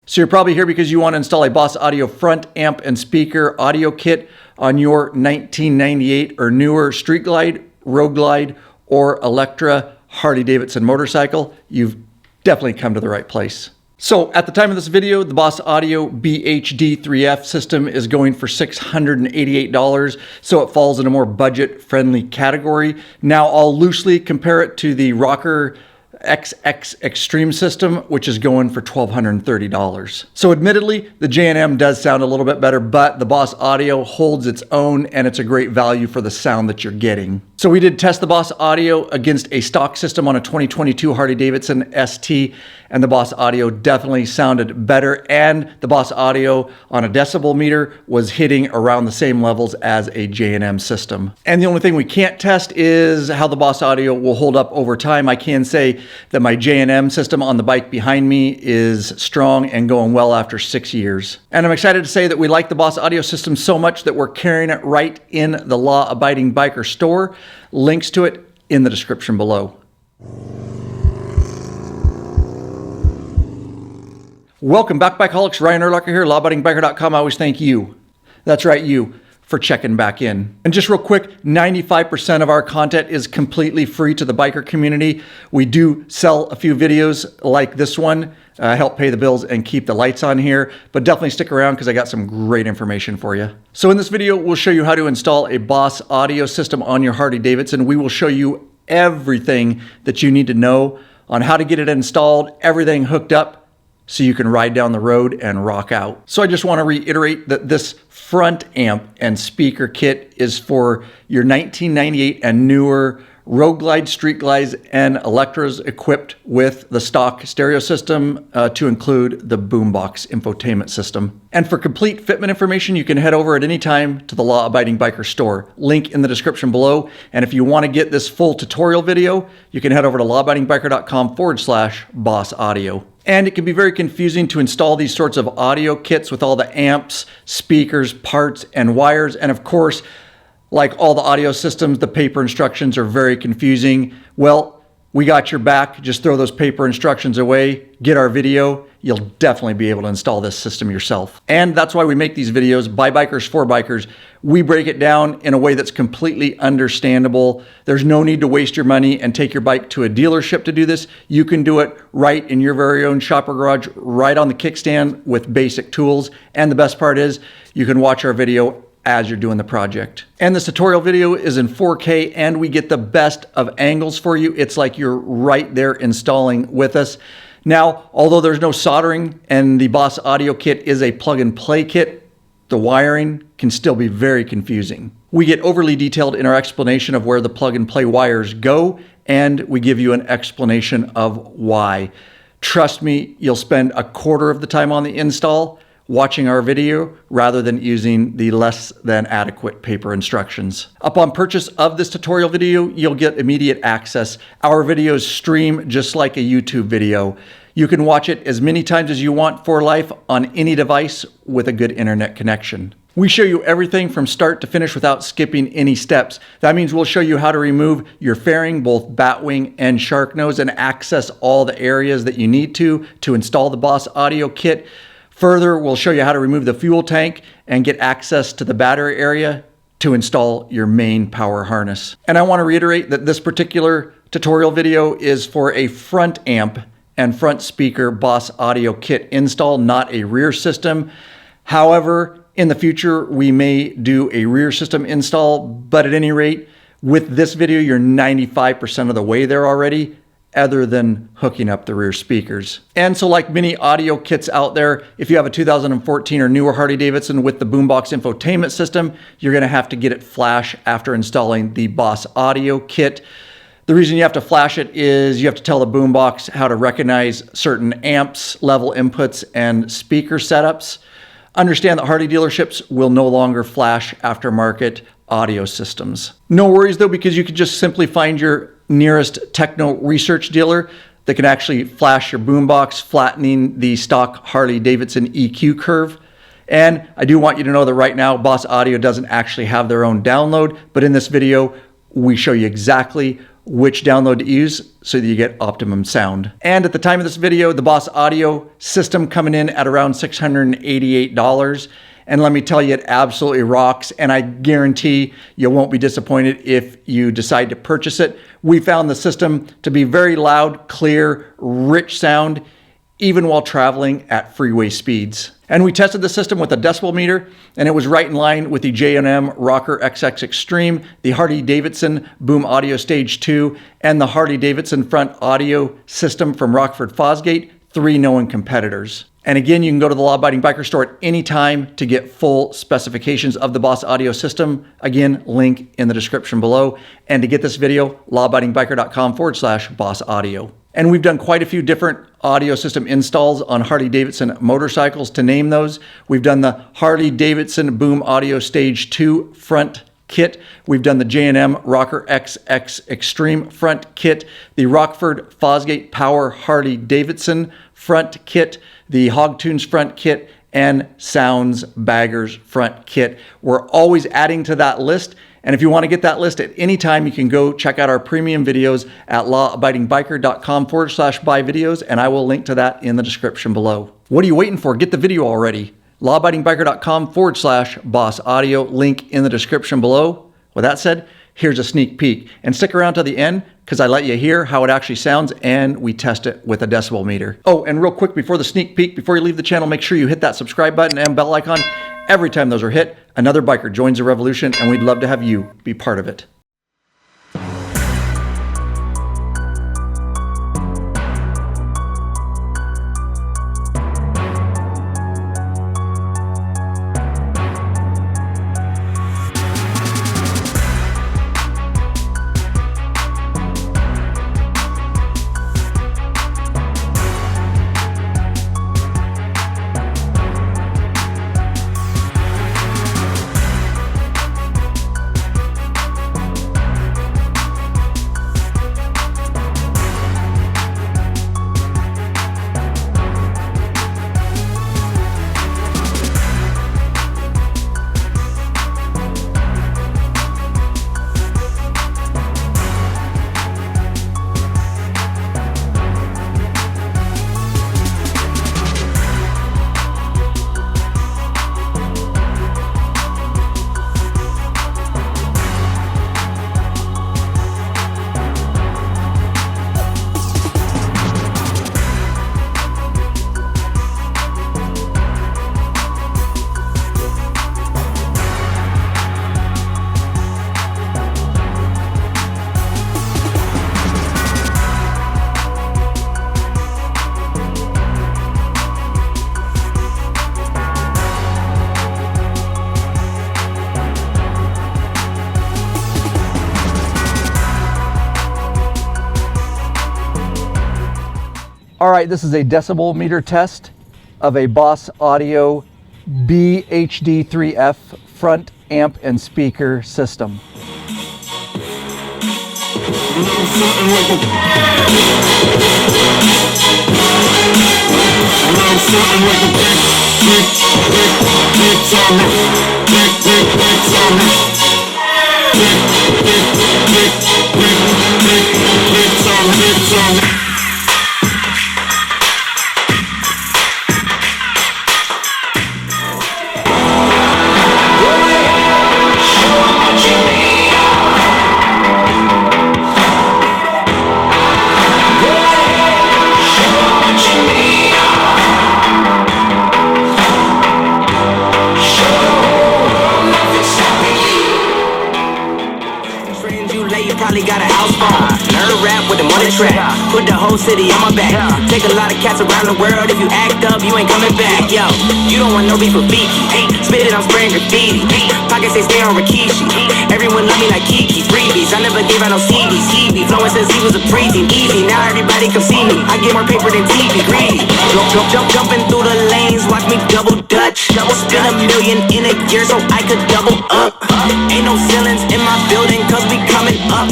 So you're probably here because you want to install a Boss Audio front amp and speaker audio kit on your 1998 or newer Street Glide, Road Glide, or Electra Harley-Davidson motorcycle. You've definitely come to the right place. So at the time of this video, the Boss Audio BHD3F system is going for $688, so it falls in a more budget-friendly category. Now I'll loosely compare it to the Rocker XX Extreme system, which is going for $1,230. So admittedly, the J&M does sound a little bit better, but the Boss Audio holds its own and it's a great value for the sound that you're getting. So we did test the Boss Audio against a stock system on a 2022 Harley-Davidson ST, and the Boss Audio definitely sounded better, and the Boss Audio on a decibel meter was hitting around the same levels as a J&M system. And the only thing we can't test is how the Boss Audio will hold up over time. I can say that my J&M system on the bike behind me is strong and going well after 6 years. And I'm excited to say that we like the Boss Audio system so much that we're carrying it right in the law-abiding biker store. Links to it in the description below. Welcome back, Bikeaholics. Ryan Urlacher here, lawabidingbiker.com. I always thank you. That's right, you, for checking back in. And just real quick, 95% of our content is completely free to the biker community. We do sell a few videos like this one, help pay the bills and keep the lights on here, but definitely stick around because I got some great information for you. So in this video, we'll show you how to install a Boss Audio system on your Harley-Davidson. We will show you everything that you need to know on how to get it installed, everything hooked up, so you can ride down the road and rock out. So I just want to reiterate that this front amp and speaker kit is for your 1998 and newer Road Glide, Street Glides, and Electras equipped with the stock stereo system to include the Boombox Infotainment System. And for complete fitment information, you can head over at any time to the Law Abiding Biker store. Link in the description below. And if you want to get this full tutorial video, you can head over to lawabidingbiker.com/Boss Audio. And it can be very confusing to install these sorts of audio kits with all the amps, speakers, parts, and wires. And of course, like all the audio systems, the paper instructions are very confusing. Well, we got your back. Just throw those paper instructions away, get our video. You'll definitely be able to install this system yourself. And that's why we make these videos by bikers for bikers. We break it down in a way that's completely understandable. There's no need to waste your money and take your bike to a dealership to do this. You can do it right in your very own shopper garage, right on the kickstand with basic tools. And the best part is you can watch our video as you're doing the project. And this tutorial video is in 4K and we get the best of angles for you. It's like you're right there installing with us. Now, although there's no soldering and the Boss Audio kit is a plug and play kit, the wiring can still be very confusing. We get overly detailed in our explanation of where the plug and play wires go, and we give you an explanation of why. Trust me, you'll spend a quarter of the time on the install watching our video rather than using the less than adequate paper instructions. Upon purchase of this tutorial video, you'll get immediate access. Our videos stream just like a YouTube video. You can watch it as many times as you want for life on any device with a good internet connection. We show you everything from start to finish without skipping any steps. That means we'll show you how to remove your fairing, both batwing and shark nose, and access all the areas that you need to install the Boss Audio kit. Further, we'll show you how to remove the fuel tank and get access to the battery area to install your main power harness. And I want to reiterate that this particular tutorial video is for a front amp and front speaker Boss Audio kit install, not a rear system. However, in the future, we may do a rear system install, but at any rate, with this video, you're 95% of the way there already, other than hooking up the rear speakers. And so like many audio kits out there, if you have a 2014 or newer Harley-Davidson with the Boombox Infotainment System, you're gonna have to get it flash after installing the Boss Audio kit. The reason you have to flash it is you have to tell the Boombox how to recognize certain amps, level inputs, and speaker setups. Understand that Harley dealerships will no longer flash aftermarket audio systems. No worries though, because you can just simply find your nearest techno research dealer that can actually flash your boombox, flattening the stock Harley-Davidson EQ curve. And I do want you to know that right now, Boss Audio doesn't actually have their own download, but in this video, we show you exactly which download to use so that you get optimum sound. And at the time of this video, the Boss Audio system coming in at around $688. And let me tell you, it absolutely rocks. And I guarantee you won't be disappointed if you decide to purchase it. We found the system to be very loud, clear, rich sound, even while traveling at freeway speeds. And we tested the system with a decibel meter, and it was right in line with the J&M Rocker XX Extreme, the Harley-Davidson Boom Audio Stage 2, and the Harley-Davidson Front Audio System from Rockford Fosgate, 3 known competitors. And again, you can go to the Law Abiding Biker store at any time to get full specifications of the Boss Audio system. Again, link in the description below. And to get this video, lawabidingbiker.com/Boss Audio. And we've done quite a few different audio system installs on Harley-Davidson motorcycles. To name those, we've done the Harley-Davidson Boom Audio Stage 2 front kit. We've done the J&M Rocker XX Extreme front kit, the Rockford Fosgate Power Harley-Davidson front kit, the Hogtunes front kit, and Sounds Baggers front kit. We're always adding to that list. And if you want to get that list at any time, you can go check out our premium videos at lawabidingbiker.com/buy videos, and I will link to that in the description below. What are you waiting for? Get the video already. lawabidingbiker.com/Boss Audio, link in the description below. With that said, here's a sneak peek. And stick around to the end because I let you hear how it actually sounds and we test it with a decibel meter. Oh, and real quick before the sneak peek, before you leave the channel, make sure you hit that subscribe button and bell icon. Every time those are hit, another biker joins the revolution, and we'd love to have you be part of it. All right, this is a decibel meter test of a Boss Audio BHD3F front amp and speaker system. Put the whole city on my back. Take a lot of cats around the world. If you act up, you ain't coming back. Yo, you don't want no beef with Beaky. Spit it, I'm spraying graffiti. Pockets, they stay on Rikishi. Everyone love me like Kiki. Freebies, I never gave out no CDs. He flowing since he was a preteen. Easy, now everybody come see me. I get more paper than TV. Greedy. Jumping through the lanes. Watch me double dutch. Spend $1 million in a year so I could double up. Ain't no ceilings in my building cause we coming up.